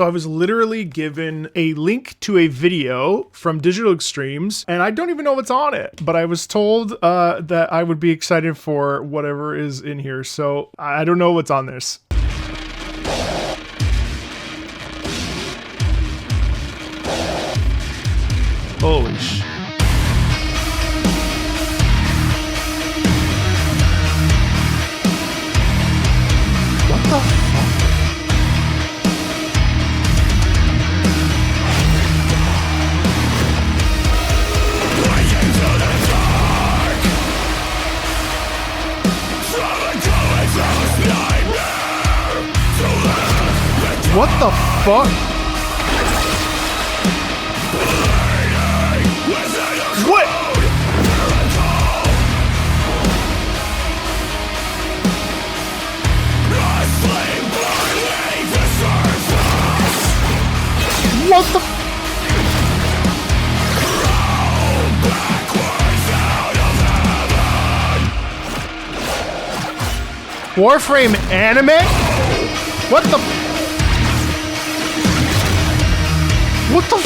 So I was literally given a link to a video from Digital Extremes, and I don't even know what's on it, but I was told that I would be excited for whatever is in here. So I don't know what's on this. Holy sh... What the fuck? What the fuck? What? What the? Warframe anime? What the? What the?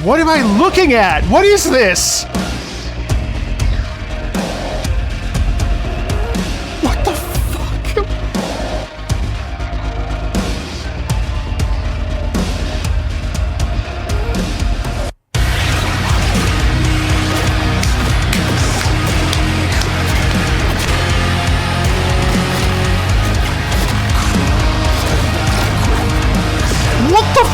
What am I looking at? What is this? What the fuck? What the?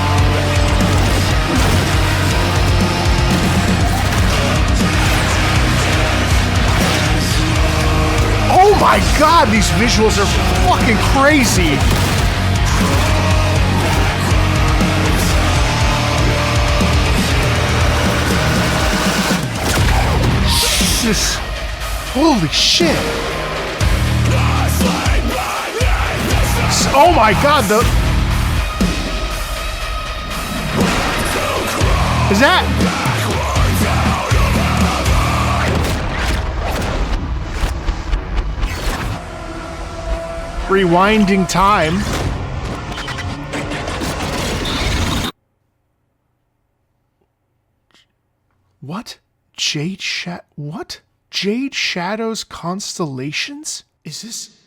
Oh my god, these visuals are fucking crazy! Jesus! Holy shit! Oh my god, the... Is that... Rewinding time. What? What? Jade Shadows Constellations? Is this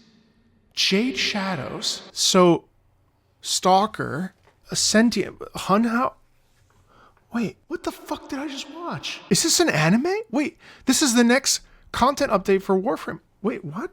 Jade Shadows? So, Stalker, a sentient Hunhow. Wait, what the fuck did I just watch? Is this an anime? Wait, this is the next content update for Warframe. Wait, what?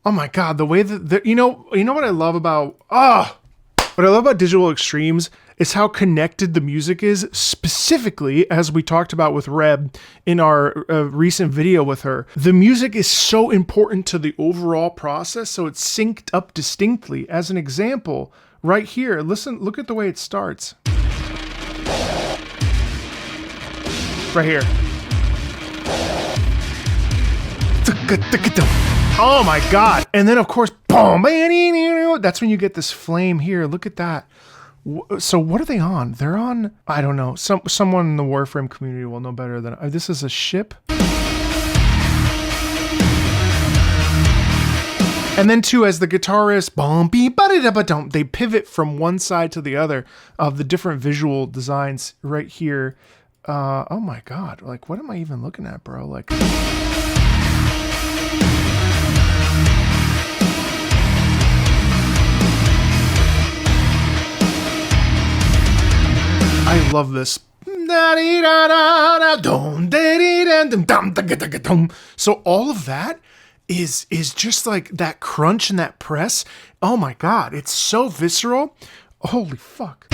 Oh my god, the way that you know what I love about what I love about Digital Extremes is how connected the music is, specifically as we talked about with Reb in our recent video with her. The music is so important to the overall process, so it's synced up distinctly. As an example, right here, listen, look at the way it starts. Right here. Oh my god. And then of course, boom, that's when you get this flame here. Look at that. So what are they on? They're on, I don't know. Someone in the Warframe community will know better than I. This is a ship. And then too, as the guitarist, they pivot from one side to the other of the different visual designs right here. Oh my god. Like, what am I even looking at, bro? Like... I love this. So all of that is just like that crunch and that press. Oh my god, it's so visceral. Holy fuck.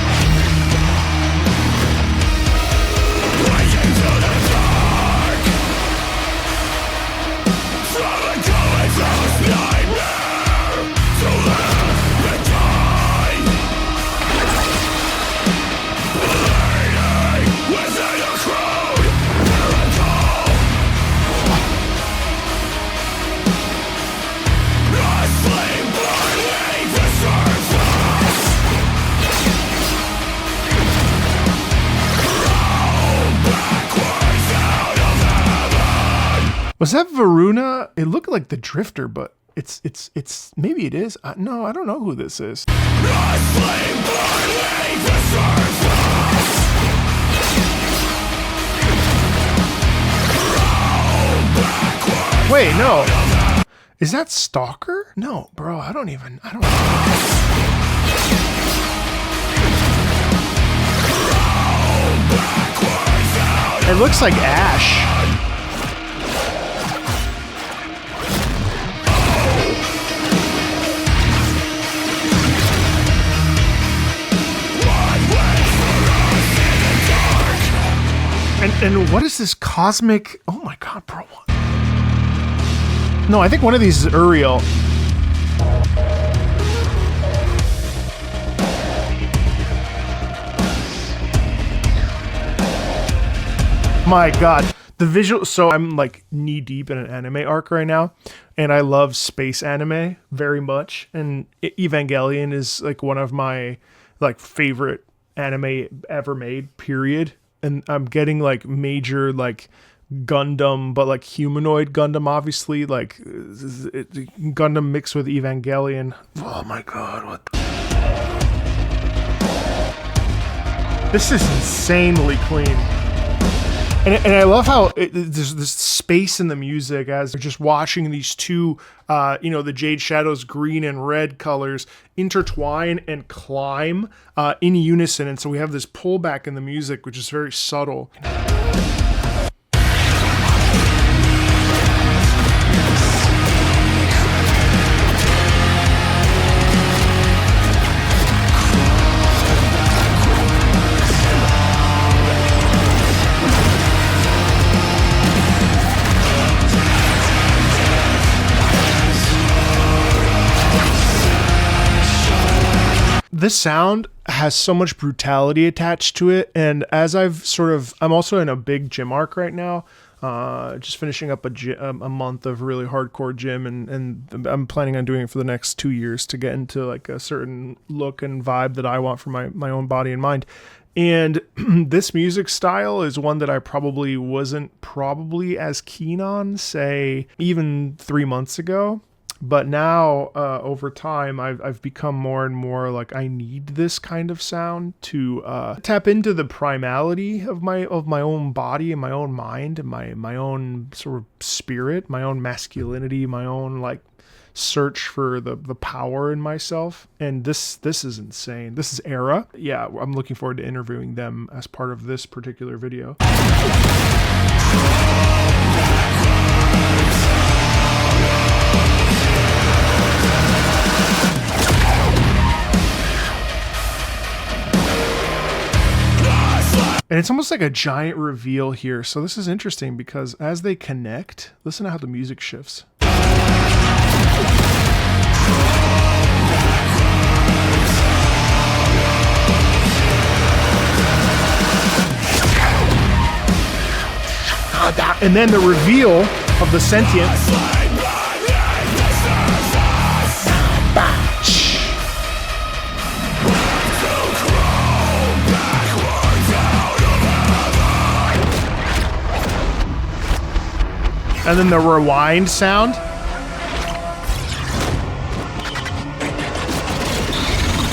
Was that Varuna? It looked like the Drifter, but it's maybe it is. No, I don't know who this is. Wait, no. Is that Stalker? No, bro, I don't. It looks like Ash. And what is this cosmic? Oh my god, bro. No, I think one of these is Uriel. My god. The visual, so I'm like knee deep in an anime arc right now, and I love space anime very much, and Evangelion is like one of my like favorite anime ever made, period. And I'm getting like major like Gundam, but like humanoid Gundam, obviously, like Gundam mixed with Evangelion. Oh my god, what this is insanely clean. And I love how there's this space in the music as you're just watching these two, the Jade Shadow's green and red colors intertwine and climb in unison. And so we have this pullback in the music, which is very subtle. This sound has so much brutality attached to it, and as I'm also in a big gym arc right now, just finishing up a month of really hardcore gym, and I'm planning on doing it for the next 2 years to get into like a certain look and vibe that I want for my own body and mind. And this music style is one that I wasn't as keen on, say, even 3 months ago. But now, over time, I've become more and more like I need this kind of sound to tap into the primality of my own body and my own mind and my own sort of spirit, my own masculinity, my own like search for the power in myself. And this is insane. This is ERRA. Yeah, I'm looking forward to interviewing them as part of this particular video. And it's almost like a giant reveal here. So this is interesting because as they connect, listen to how the music shifts. And then the reveal of the sentient. And then the rewind sound.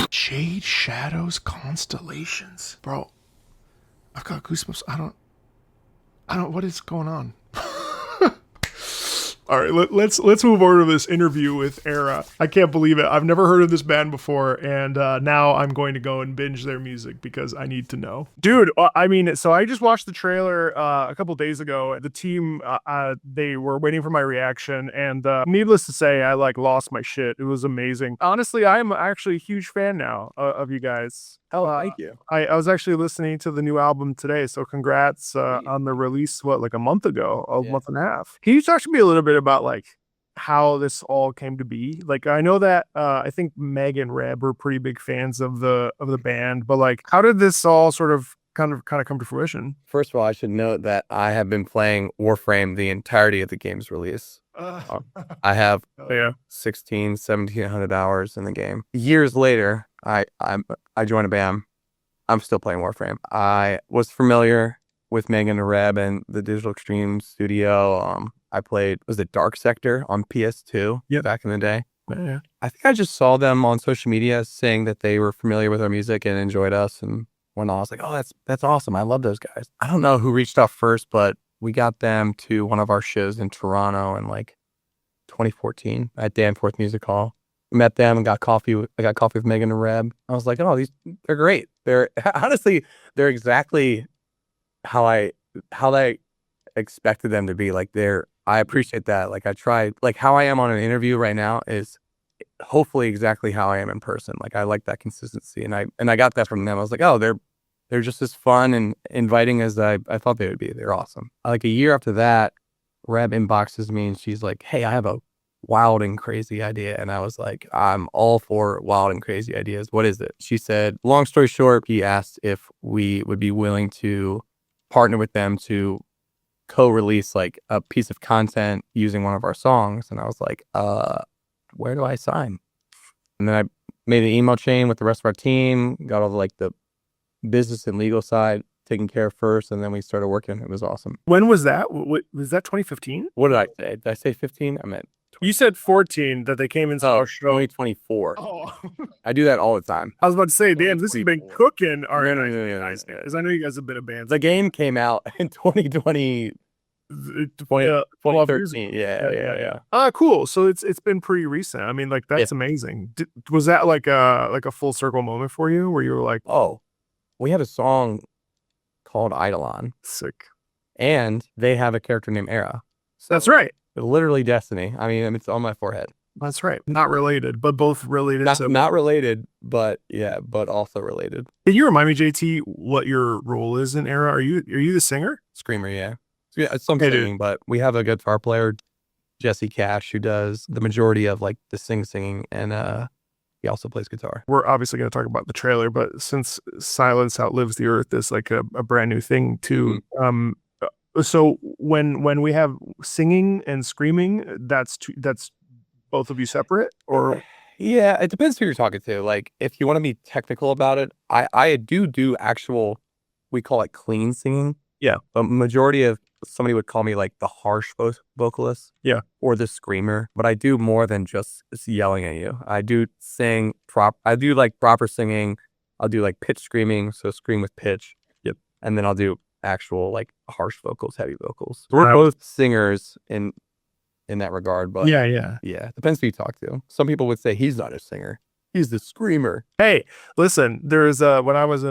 Jade Shadows Constellations. Bro, I've got goosebumps. I don't, what is going on? All right, let's move over to this interview with ERRA. I can't believe it. I've never heard of this band before, and now I'm going to go and binge their music because I need to know. Dude, I mean, so I just watched the trailer a couple days ago. The team, they were waiting for my reaction, and needless to say, I like lost my shit. It was amazing. Honestly, I am actually a huge fan now of you guys. Oh, thank you. I was actually listening to the new album today, so congrats on the release, like a month ago, month and a half. Can you talk to me a little bit about like how this all came to be? Like, I know that I think Meg and Reb were pretty big fans of the band, but like, how did this all sort of kind of come to fruition? First of all, I should note that I have been playing Warframe the entirety of the game's release. I have 1,700 hours in the game. Years later, I joined a band. I'm still playing Warframe. I was familiar with Megan and Reb and the Digital Extreme studio. I played, was it Dark Sector on PS2 back in the day? Yeah. I think I just saw them on social media saying that they were familiar with our music and enjoyed us and whatnot. I was like, oh, that's awesome. I love those guys. I don't know who reached out first, but we got them to one of our shows in Toronto in like 2014 at Danforth Music Hall. Met them and got coffee. I got coffee with Megan and Reb. I was like, oh, they're great. They're honestly, they're exactly how I expected them to be. Like I appreciate that. Like I try, like how I am on an interview right now is hopefully exactly how I am in person. Like I like that consistency, and I got that from them. I was like, oh, they're just as fun and inviting as I thought they would be. They're awesome. Like a year after that, Reb inboxes me and she's like, hey, I have a wild and crazy idea. And I was like, I'm all for wild and crazy ideas. What is it? She said, long story short, he asked if we would be willing to partner with them to co-release like a piece of content using one of our songs. And I was like, where do I sign? And then I made an email chain with the rest of our team, got all the business and legal side taken care of first, and then we started working. It was awesome. When was that? Was that 2015? What did I say? Did I say 15? I meant 20. You said 14 that they came into our show. 2024. Oh. I do that all the time. I was about to say, damn, this has been cooking. No. Because I know you guys have been a band. The game came out in 2020. 2013. Yeah. Cool. So it's been pretty recent. I mean, like that's amazing. Was that like a full circle moment for you where you were like, oh, we had a song called Eidolon. Sick. And they have a character named ERRA. So that's right. Literally Destiny. I mean, it's on my forehead. That's right. Not related, but both related. Not related, but also related. Can you remind me, JT, what your role is in ERRA? Are you the singer? Screamer, yeah. It's some singing, but we have a guitar player, Jesse Cash, who does the majority of like the singing, and he also plays guitar. We're obviously going to talk about the trailer, but since Silence Outlives the Earth is like a brand new thing too. So when we have singing and screaming, that's both of you separate, or? Yeah, it depends who you're talking to. Like if you want to be technical about it, I do actual, we call it clean singing. Yeah. But majority of somebody would call me like the harsh vocalist. Yeah. Or the screamer. But I do more than just yelling at you. I do sing I do like proper singing. I'll do like pitch screaming. So scream with pitch. Yep. And then I'll do actual like harsh vocals, heavy vocals. We're both singers in that regard. But yeah. Depends who you talk to. Some people would say he's not a singer. He's the screamer. Hey, listen, there's when I was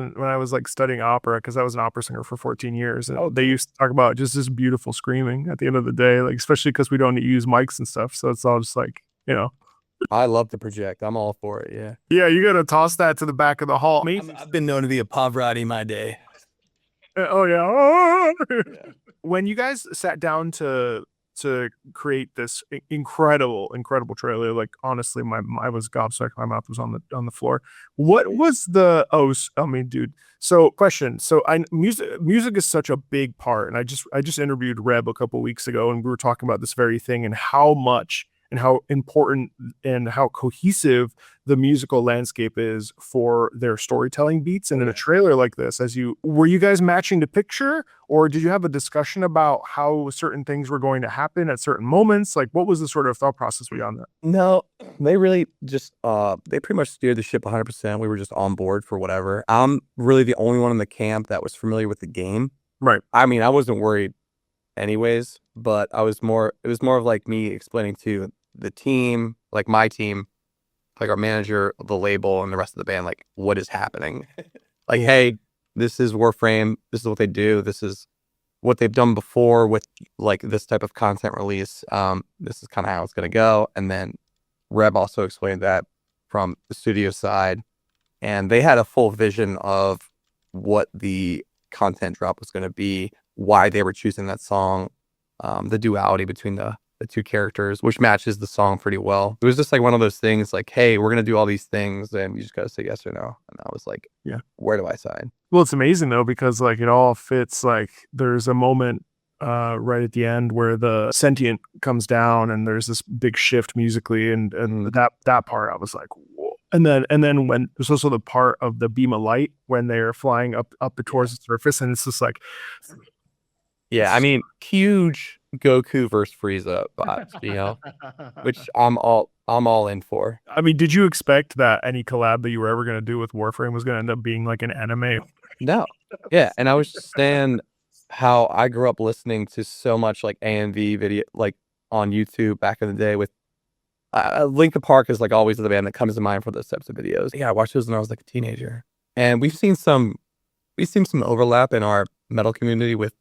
like studying opera, because I was an opera singer for 14 years, and they used to talk about just this beautiful screaming at the end of the day, like especially because we don't use mics and stuff, so it's all just like, you know. I love to project. I'm all for it. Yeah. Yeah, you gotta toss that to the back of the hall. I've been known to be a Pavarotti my day. Oh yeah. When you guys sat down to create this incredible trailer, like honestly, I was gobsmacked. My mouth was on the floor. What was the dude? So question. So music is such a big part, and I just interviewed Reb a couple weeks ago, and we were talking about this very thing and how much and how important and how cohesive the musical landscape is for their storytelling beats. And in a trailer like this, were you guys matching the picture, or did you have a discussion about how certain things were going to happen at certain moments? Like, what was the sort of thought process beyond that? No, they really just, they pretty much steered the ship 100%. We were just on board for whatever. I'm really the only one in the camp that was familiar with the game. Right. I mean, I wasn't worried anyways, but it was more of like me explaining to the team, like my team, like our manager, the label, and the rest of the band, like what is happening. Like, hey, this is Warframe. This is what they do. This is what they've done before with like this type of content release. This is kind of how it's going to go. And then Reb also explained that from the studio side, and they had a full vision of what the content drop was going to be, why they were choosing that song, the duality between the two characters, which matches the song pretty well. It was just like one of those things like, hey, we're going to do all these things and you just got to say yes or no. And I was like, yeah, where do I sign? Well, it's amazing though, because like it all fits. Like there's a moment right at the end where the sentient comes down and there's this big shift musically, and that part I was like, whoa. And then when there's also the part of the beam of light when they're flying up towards the surface, and it's just like, yeah, I mean, huge Goku versus Frieza vibes, you know, which I'm all in for. I mean, did you expect that any collab that you were ever going to do with Warframe was going to end up being like an anime? No, yeah, and I was just saying how I grew up listening to so much like AMV video, like on YouTube back in the day with Linkin Park is like always the band that comes to mind for those types of videos. Yeah, I watched those when I was like a teenager, and we've seen some overlap in our metal community with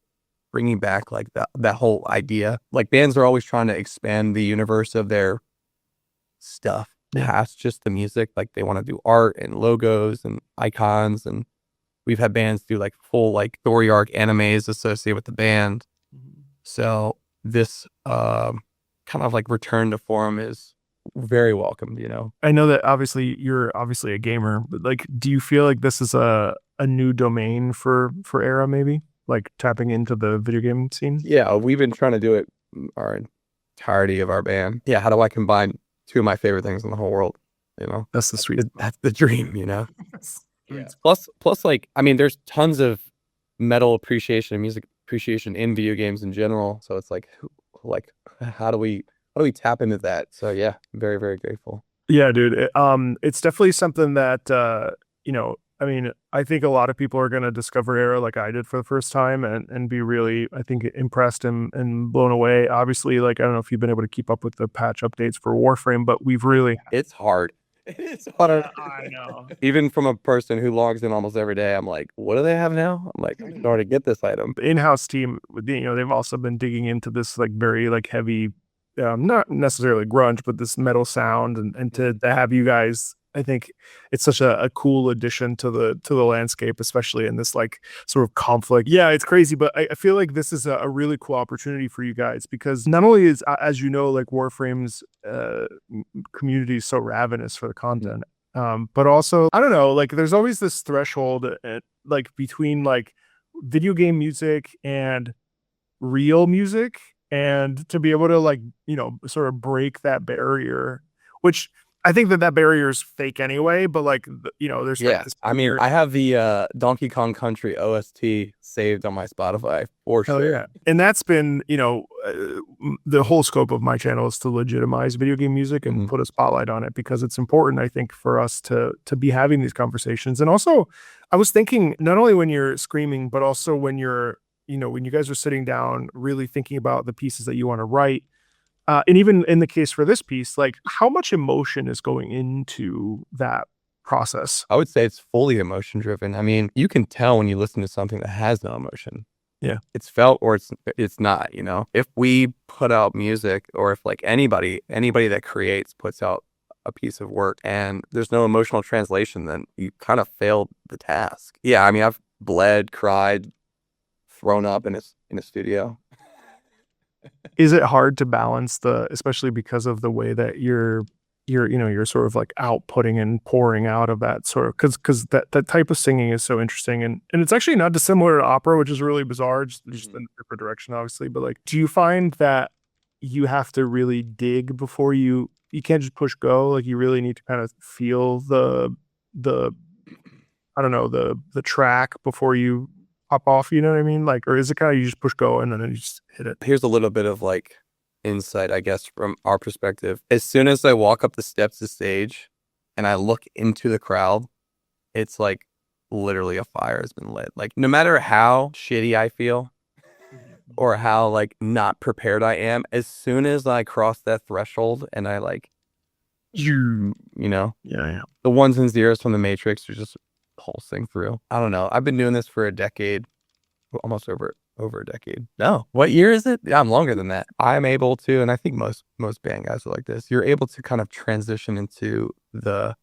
bringing back like that whole idea. Like bands are always trying to expand the universe of their stuff past just the music. Like they want to do art and logos and icons, and we've had bands do like full like story arc animes associated with the band. So this kind of like return to form is very welcomed, you know. I know that obviously you're obviously a gamer, but like, do you feel like this is a new domain for ERRA, maybe like tapping into the video game scene? Yeah, we've been trying to do it our entirety of our band. Yeah, how do I combine two of my favorite things in the whole world? You know, That's the sweet. that's the dream, you know. Yeah. Plus, like, I mean, there's tons of metal appreciation and music appreciation in video games in general. So it's like how do we tap into that? So yeah, I'm very, very grateful. Yeah, dude. It's definitely something that you know, I mean, I think a lot of people are gonna discover ERRA like I did for the first time and be really, I think, impressed and blown away. Obviously, like I don't know if you've been able to keep up with the patch updates for Warframe, but we've really It's hard. It's hard. I know. Even from a person who logs in almost every day, I'm like, what do they have now? I'm like, I'm starting to get this item. The in-house team, you know, they've also been digging into this like very like heavy, not necessarily grunge, but this metal sound, and to have you guys, I think it's such a cool addition to the landscape, especially in this like sort of conflict. Yeah, it's crazy, but I feel like this is a really cool opportunity for you guys because not only is, as you know, like Warframe's community is so ravenous for the content, but also I don't know, like there's always this threshold like between like video game music and real music, and to be able to like, you know, sort of break that barrier, which I think that barrier is fake anyway, but like, you know, there's like Yeah, this I mean, barrier. I have the Donkey Kong Country OST saved on my Spotify for Hell sure. yeah. And that's been, you know, the whole scope of my channel is to legitimize video game music and put a spotlight on it because it's important, I think, for us to be having these conversations. And also, I was thinking not only when you're screaming, but also when you're, you know, when you guys are sitting down, really thinking about the pieces that you want to write. And even in the case for this piece, like how much emotion is going into that process? I would say it's fully emotion driven. I mean, you can tell when you listen to something that has no emotion. Yeah. It's felt or it's not, you know. If we put out music or if like anybody that creates puts out a piece of work and there's no emotional translation, then you kind of failed the task. Yeah, I mean, I've bled, cried, thrown up in a studio. Is it hard to balance especially because of the way that you're you know, you're sort of like outputting and pouring out of that sort of because that type of singing is so interesting, and it's actually not dissimilar to opera, which is really bizarre, just in a different direction, obviously. But like, do you find that you have to really dig before you can't just push go? Like you really need to kind of feel the I don't know, the track before you pop off, you know what I mean? Like, or is it kind of you just push go and then you just hit it? Here's a little bit of like insight, I guess, from our perspective. As soon as I walk up the steps of stage and I look into the crowd, it's like literally a fire has been lit. Like no matter how shitty I feel or how like not prepared I am, as soon as I cross that threshold and I like, you know, Yeah. the ones and zeros from the Matrix are just pulsing through. I don't know. I've been doing this for a decade, almost over a decade. No, what year is it? Yeah, I'm longer than that. I'm able to, and I think most band guys are like this. You're able to kind of transition into the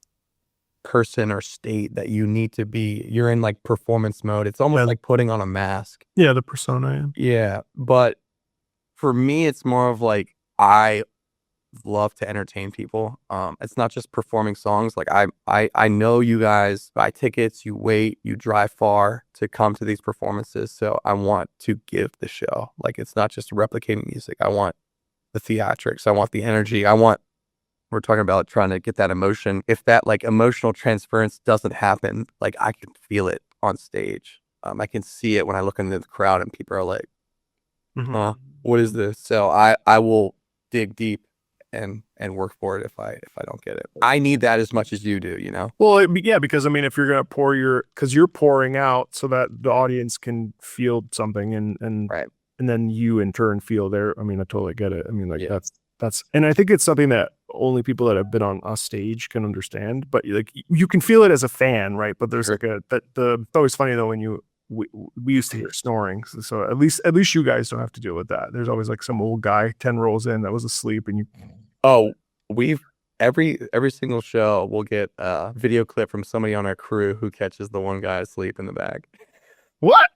person or state that you need to be. You're in like performance mode. It's almost like putting on a mask. Yeah, the persona. Yeah, but for me, it's more of like I love to entertain people. It's not just performing songs. Like I know you guys buy tickets, you wait, you drive far to come to these performances. So I want to give the show. Like it's not just replicating music. I want the theatrics. I want the energy. We're talking about trying to get that emotion. If that like emotional transference doesn't happen, like I can feel it on stage. I can see it when I look into the crowd and people are like, What is this? So I will dig deep and work for it if I don't get it. I need that as much as you do, you know? Well, yeah, because I mean, if you're gonna because you're pouring out so that the audience can feel something, and Right. and then you in turn feel I mean, I totally get it. I mean, like Yeah. that's, and I think it's something that only people that have been on a stage can understand. But like you can feel it as a fan, right? But there's Sure. it's always funny though when we used to hear snoring, so at least you guys don't have to deal with that. There's always like some old guy 10 rolls in that was asleep, and you. Oh, we've every single show we'll get a video clip from somebody on our crew who catches the one guy asleep in the back. What?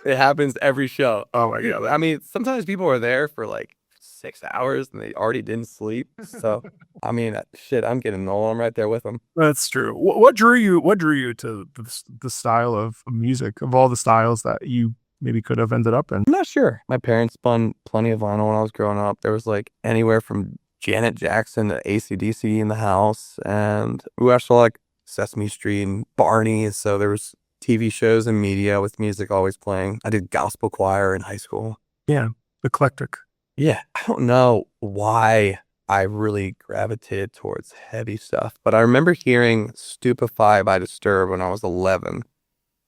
It happens every show. Oh my god! I mean, sometimes people are there for like 6 hours and they already didn't sleep. So, I mean, shit, I'm getting old. I'm right there with them. That's true. What drew you? What drew you to the style of music, of all the styles that you maybe could have ended up in? I'm not sure. My parents spun plenty of vinyl when I was growing up. There was like anywhere from Janet Jackson to AC/DC in the house, and we watched all like Sesame Street and Barney. So there was TV shows and media with music always playing. I did gospel choir in high school. Yeah, eclectic. Yeah, I don't know why I really gravitated towards heavy stuff, but I remember hearing Stupefy by Disturbed when I was 11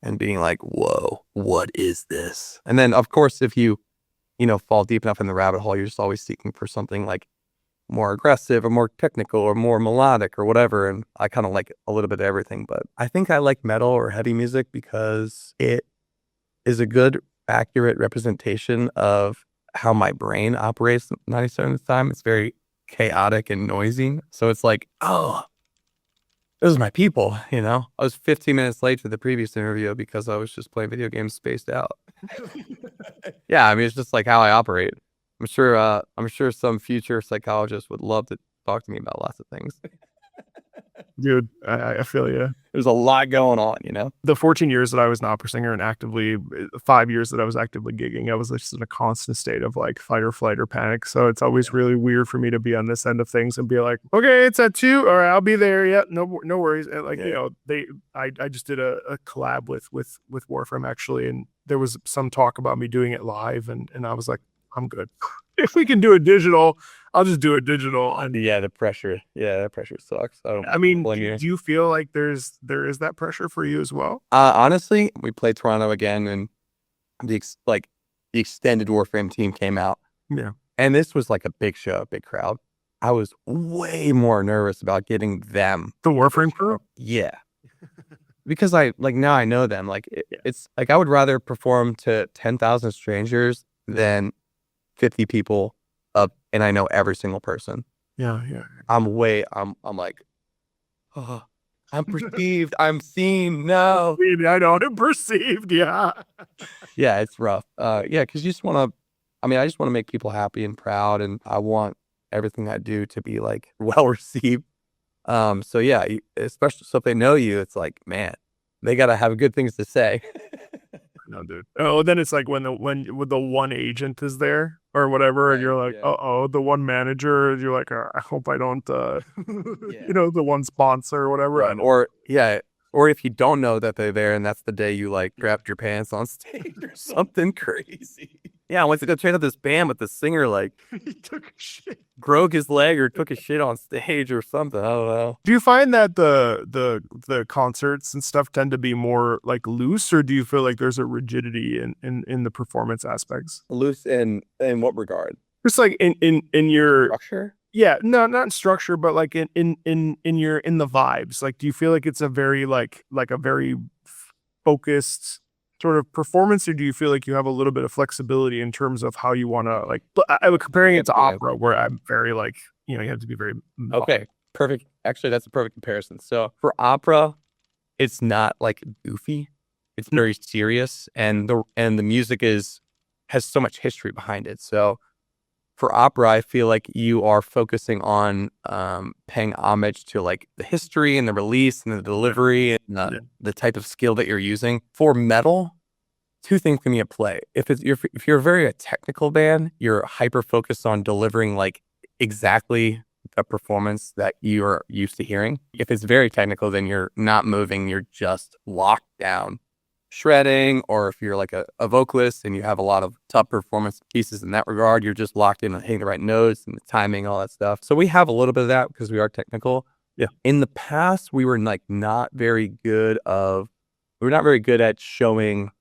and being like, whoa, what is this? And then, of course, if you fall deep enough in the rabbit hole, you're just always seeking for something like more aggressive or more technical or more melodic or whatever. And I kind of like a little bit of everything, but I think I like metal or heavy music because it is a good, accurate representation of how my brain operates 90% of the time. It's very chaotic and noisy. So it's like, oh, those are my people, you know? I was 15 minutes late to the previous interview because I was just playing video games spaced out. Yeah, I mean, it's just like how I operate. I'm sure some future psychologist would love to talk to me about lots of things. Dude, I feel you. There's a lot going on, you know? The 14 years that I was an opera singer and actively 5 years that I was actively gigging, I was just in a constant state of like fight or flight or panic. So it's always really weird for me to be on this end of things and be like, okay, it's at 2. All right, I'll be there. Yeah, no worries. And like, I just did a collab with Warframe actually, and there was some talk about me doing it live, and I was like, I'm good. If we can do it digital, I'll just do it digital. And Yeah, the pressure. Yeah, that pressure sucks. I mean, blame you. do you feel like there is that pressure for you as well? Honestly, we played Toronto again, and the extended Warframe team came out. Yeah. And this was like a big show, a big crowd. I was way more nervous about getting them. The Warframe crew? Yeah. Because now I know them. Like it's like I would rather perform to 10,000 strangers than 50 people up, and I know every single person. Yeah. I'm like, oh, I'm perceived. I'm seen. No. I know. I'm perceived. Yeah. Yeah, it's rough. Yeah, because you just want to. I just want to make people happy and proud, and I want everything I do to be like well received. So yeah, especially so if they know you, it's like, man, they gotta have good things to say. No, dude. Oh, then it's like when the one agent is there or whatever, and you're like, yeah. the one manager. You're like, I hope I don't, Yeah. the one sponsor or whatever. Right. Or if you don't know that they're there, and that's the day you like grabbed your pants on stage or something crazy. Yeah, I went to go train up this band, but the singer like he took a shit. broke his leg or took a shit on stage or something. I don't know. Do you find that the concerts and stuff tend to be more like loose, or do you feel like there's a rigidity in the performance aspects? Loose in what regard? Just like in your Structure? Yeah, no, not in structure, but like in the vibes. Like, do you feel like it's a very like a very focused sort of performance, or do you feel like you have a little bit of flexibility in terms of how you want to like? I was comparing it to opera, where I'm very like, you have to be very okay. Perfect. Actually, that's a perfect comparison. So for opera, it's not like goofy. It's very serious, and the music has so much history behind it. So for opera, I feel like you are focusing on paying homage to like the history and the release and the delivery and the type of skill that you're using. For metal, two things can be at play. If you're very a technical band, you're hyper focused on delivering like exactly the performance that you're used to hearing. If it's very technical, then you're not moving. You're just locked down, shredding, or if you're like a vocalist and you have a lot of tough performance pieces in that regard, you're just locked in on hitting the right notes and the timing, all that stuff. So we have a little bit of that because we are technical. Yeah. In the past, we were like not very good at showing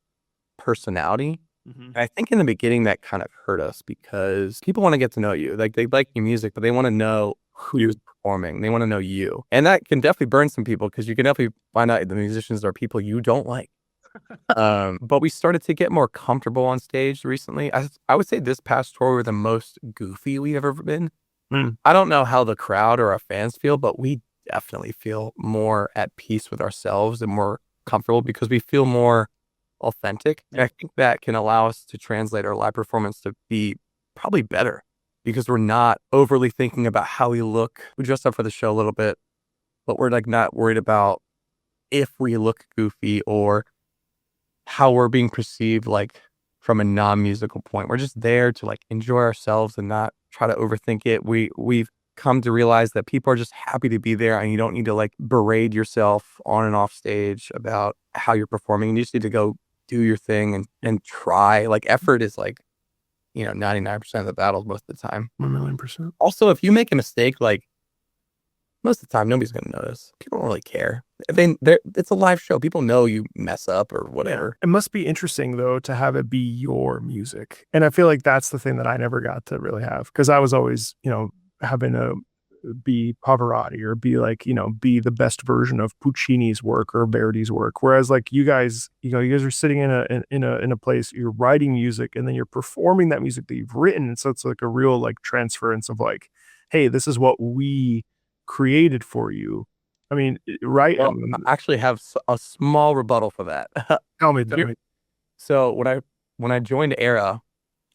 personality. And I think in the beginning that kind of hurt us because people want to get to know you. Like they like your music, but they want to know who you're performing. They want to know you. And that can definitely burn some people because you can definitely find out the musicians are people you don't like. But we started to get more comfortable on stage recently. I would say this past tour we were the most goofy we've ever been. I don't know how the crowd or our fans feel, but we definitely feel more at peace with ourselves and more comfortable because we feel more authentic. And I think that can allow us to translate our live performance to be probably better because we're not overly thinking about how we look. We dressed up for the show a little bit, but we're like not worried about if we look goofy or how we're being perceived like from a non-musical point. We're just there to like enjoy ourselves and not try to overthink it. We've come to realize that people are just happy to be there and you don't need to like berate yourself on and off stage about how you're performing. You just need to go do your thing and try. Like effort is like, 99% of the battles most of the time. 1,000,000%. Also, if you make a mistake, like most of the time, nobody's going to notice. People don't really care. It's a live show. People know you mess up or whatever. It must be interesting, though, to have it be your music. And I feel like that's the thing that I never got to really have because I was always, having to be Pavarotti or be like, be the best version of Puccini's work or Verdi's work. Whereas like you guys are sitting in a place, you're writing music and then you're performing that music that you've written. And so it's like a real like transference of like, hey, this is what we created for you. I mean, right? Well, I actually have a small rebuttal for that. Tell me. So when I joined ERRA,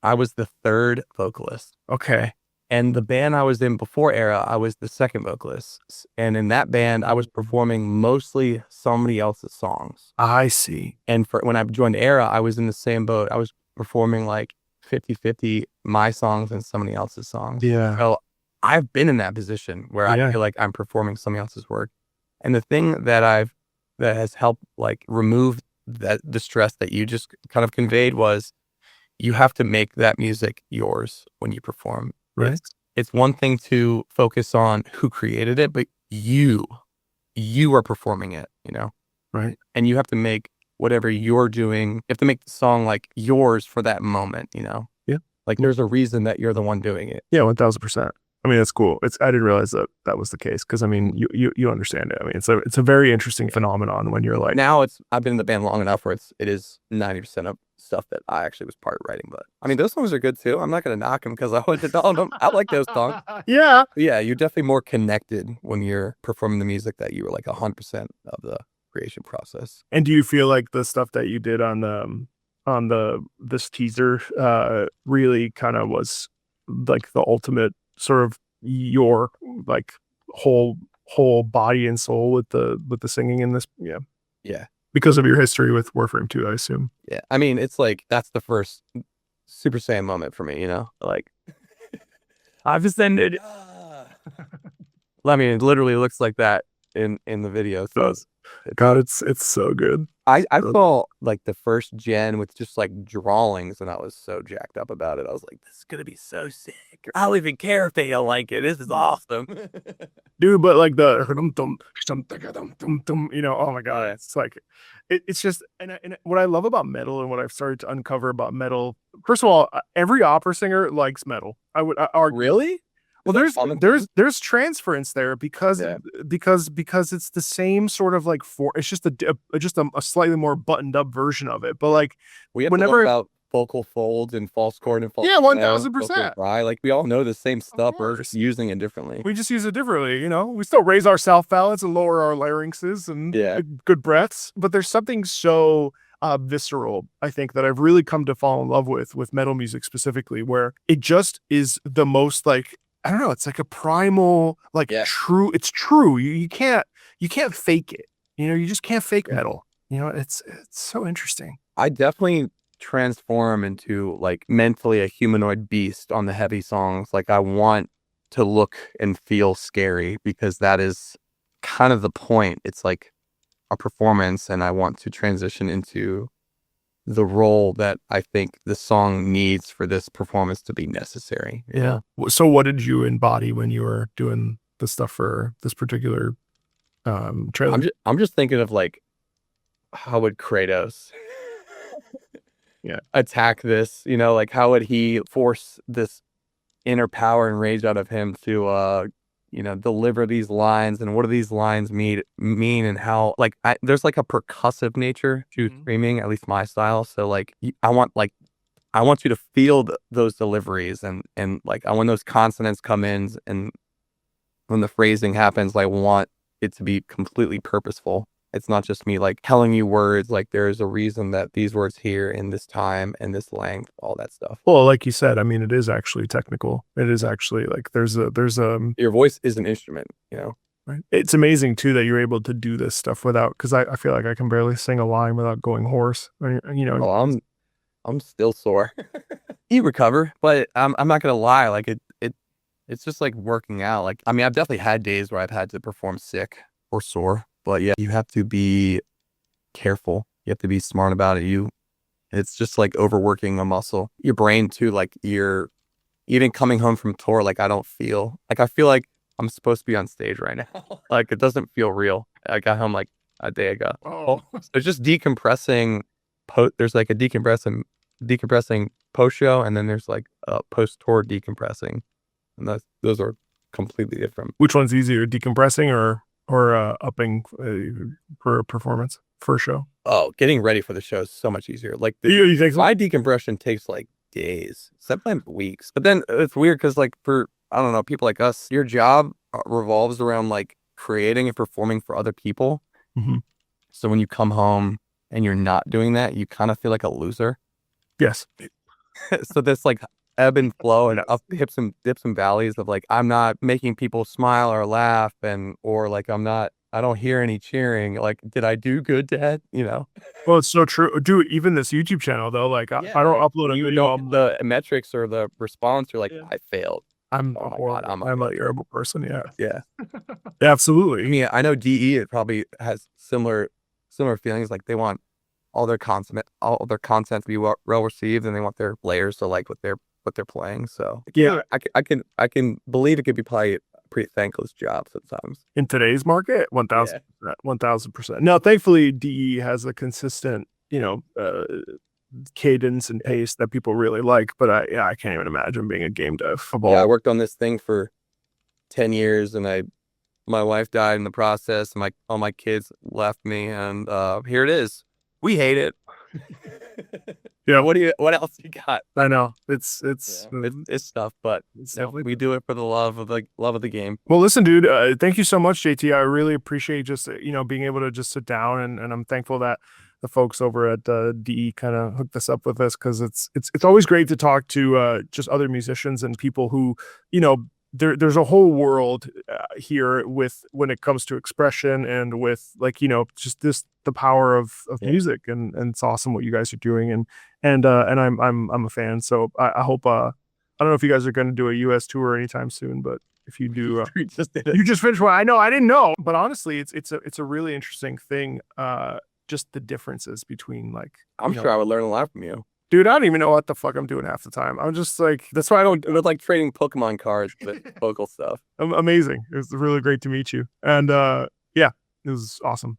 I was the third vocalist. Okay. And the band I was in before ERRA, I was the second vocalist. And in that band, I was performing mostly somebody else's songs. I see. And when I joined ERRA, I was in the same boat. I was performing like 50-50 my songs and somebody else's songs. Yeah. So I've been in that position where I feel like I'm performing somebody else's work. And the thing that has helped like remove the stress that you just kind of conveyed was you have to make that music yours when you perform. Right. It's one thing to focus on who created it, but you are performing it, Right. And you have to make whatever you're doing, you have to make the song like yours for that moment, Yeah. Like there's a reason that you're the one doing it. Yeah, 1,000%. I mean, that's cool. I didn't realize that was the case because I mean, you understand it. I mean, it's a very interesting phenomenon when you're like. Now I've been in the band long enough where it is 90% of stuff that I actually was part of writing. But I mean, those songs are good too. I'm not going to knock them because I went to tell them I like those songs. Yeah. Yeah, you're definitely more connected when you're performing the music that you were like 100% of the creation process. And do you feel like the stuff that you did on this teaser really kind of was like the ultimate sort of your like whole body and soul with the singing in this? Yeah, because of your history with Warframe 2, I assume. Yeah, I mean, it's like that's the first Super Saiyan moment for me, like I've ascended. I mean, it literally looks like that in the video. So God, it's so good. I saw like the first gen with just like drawings and I was so jacked up about it. I was like, this is gonna be so sick. I don't even care if they don't like it. This is awesome. Dude, but like the oh my God, it's like it's just and what I love about metal and what I've started to uncover about metal, first of all, every opera singer likes metal. I argue. Really? Well, there's transference there because it's the same sort of like it's just a slightly more buttoned up version of it. But like we have to learn about vocal folds and false chord and false 1,000%. Like we all know the same stuff. We're just using it differently. We just use it differently. We still raise our south palates and lower our larynxes and good breaths. But there's something so visceral, I think, that I've really come to fall in love with metal music specifically, where it just is the most like. I don't know. It's like a primal, like true. It's true. You can't fake it. You just can't fake metal. It's so interesting. I definitely transform into like mentally a humanoid beast on the heavy songs. Like I want to look and feel scary because that is kind of the point. It's like a performance and I want to transition into the role that I think the song needs for this performance to be necessary. Yeah. So what did you embody when you were doing the stuff for this particular trailer? I'm just thinking of like, how would Kratos attack this? You know, like how would he force this inner power and rage out of him to you know, deliver these lines, and what do these lines mean and how, like, there's like a percussive nature to screaming, at least my style. So like I want you to feel those deliveries, and like I want those consonants come in, and when the phrasing happens, I want it to be completely purposeful. It's not just me like telling you words, like there's a reason that these words here in this time and this length, all that stuff. Well, like you said, I mean, it is actually technical. It is actually like there's your voice is an instrument, you know. Right. It's amazing too that you're able to do this stuff without, because I feel like I can barely sing a line without going hoarse. You know. Oh, I'm still sore. You recover, but I'm not gonna lie, like it's just like working out. Like, I mean, I've definitely had days where I've had to perform sick or sore. But yeah, you have to be careful. You have to be smart about it. It's just like overworking a muscle. Your brain too, like you're even coming home from tour, like I feel like I'm supposed to be on stage right now. Like it doesn't feel real. I got home like a day ago. Oh. So it's just decompressing. There's like a decompressing post show, and then there's like a post tour decompressing. And those are completely different. Which one's easier, decompressing or upping for a performance for a show? Oh, getting ready for the show is so much easier. Like You think so? My decompression takes like days, sometimes weeks. But then it's weird because like for, I don't know, people like us, your job revolves around like creating and performing for other people. Mm-hmm. So when you come home and you're not doing that, you kind of feel like a loser. Yes. So this like ebb and flow and up dips and valleys of like, I'm not making people smile or laugh, or like I don't hear any cheering. Like, did I do good, Dad? You know? Well, it's so true. Dude, even this YouTube channel though, like I don't upload a video. The metrics or the response are like, I failed. I'm Oh a my horrible. God, I'm a terrible person. Yeah. Yeah. Absolutely. I mean, I know DE, it probably has similar feelings. Like they want all their content to be well received, and they want their players to like what they're playing. So yeah, I can believe it could be probably a pretty thankless job sometimes in today's market. 1000%. Now, thankfully, DE has a consistent, cadence and pace that people really like. But I can't even imagine being a game dev. Yeah, I worked on this thing for 10 years, and my wife died in the process, and all my kids left me, and here it is. We hate it. Yeah. What else you got? I know it's tough, but we do it for the love of the game. Well, listen, dude, thank you so much, JT. I really appreciate just being able to just sit down, and I'm thankful that the folks over at DE kind of hooked us up with this, because it's always great to talk to just other musicians and people who there's a whole world here with when it comes to expression, and with just the power of music, and it's awesome what you guys are doing, and I'm a fan. So I hope I don't know if you guys are going to do a US tour anytime soon, but if you do, you just did it. You just finished one. I know, I didn't know, but honestly, it's a really interesting thing. Just the differences between I'm sure I would learn a lot from you. Dude, I don't even know what the fuck I'm doing half the time. I'm just like, that's why I don't. It was like trading Pokemon cards with vocal stuff. Amazing. It was really great to meet you. And yeah, it was awesome.